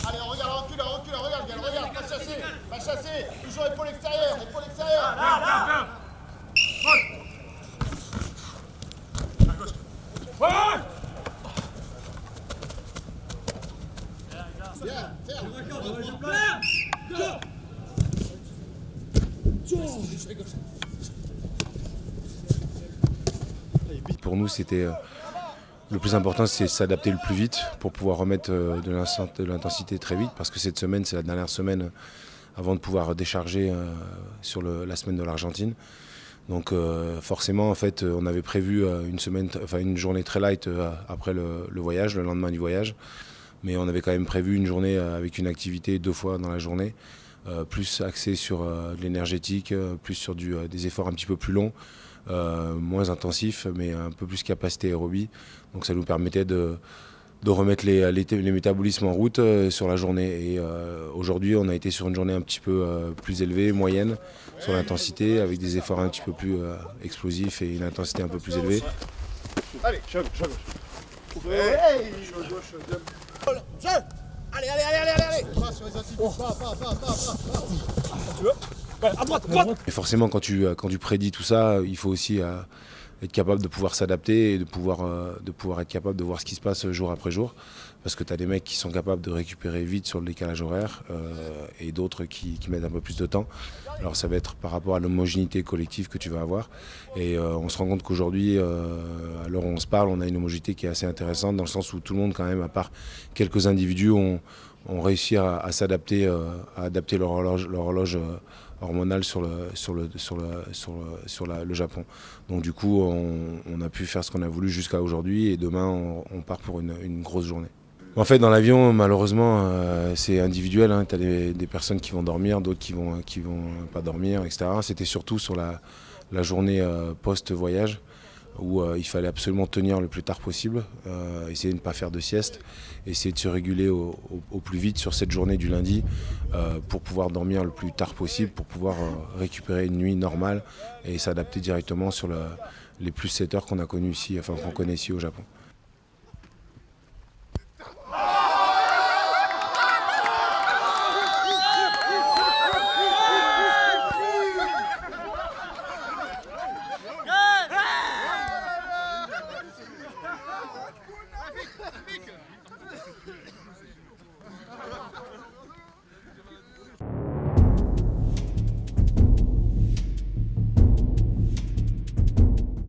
Allez, regarde, regarde, va chasser, toujours épaule extérieure, Là. Bien, ferme. Pour nous, c'était le plus important, c'est s'adapter le plus vite pour pouvoir remettre de l'intensité très vite, parce que cette semaine, c'est la dernière semaine avant de pouvoir décharger sur la semaine de l'Argentine. Donc forcément, en fait, on avait prévu une journée très light après le voyage, le lendemain du voyage. Mais on avait quand même prévu une journée avec une activité 2 fois dans la journée, plus axée sur de l'énergétique, plus sur des efforts un petit peu plus longs, moins intensifs, mais un peu plus capacité aérobie. Donc ça nous permettait de remettre les métabolismes en route sur la journée. Et aujourd'hui, on a été sur une journée un petit peu plus élevée, moyenne, sur l'intensité, avec des efforts un petit peu plus explosifs et une intensité un peu plus élevée. Allez, chaud à gauche. Allez. Pas sur les attitudes, À droite. Et forcément, quand tu prédis tout ça, il faut aussi être capable de pouvoir s'adapter et de pouvoir être capable de voir ce qui se passe jour après jour. Parce que tu as des mecs qui sont capables de récupérer vite sur le décalage horaire et d'autres qui mettent un peu plus de temps. Alors ça va être par rapport à l'homogénéité collective que tu vas avoir. Et on se rend compte qu'aujourd'hui, à l'heure où on se parle, on a une homogénéité qui est assez intéressante dans le sens où tout le monde, quand même, à part quelques individus, ont réussi à s'adapter, à adapter leur horloge hormonale sur le Japon. Donc du coup, on a pu faire ce qu'on a voulu jusqu'à aujourd'hui et demain, on part pour une grosse journée. En fait, dans l'avion, malheureusement, c'est individuel. Tu as des personnes qui vont dormir, d'autres qui vont pas dormir, etc. C'était surtout sur la journée post-voyage où il fallait absolument tenir le plus tard possible, essayer de ne pas faire de sieste, essayer de se réguler au plus vite sur cette journée du lundi pour pouvoir dormir le plus tard possible, pour pouvoir récupérer une nuit normale et s'adapter directement sur les plus 7 heures qu'on a connues ici, qu'on connaît ici au Japon.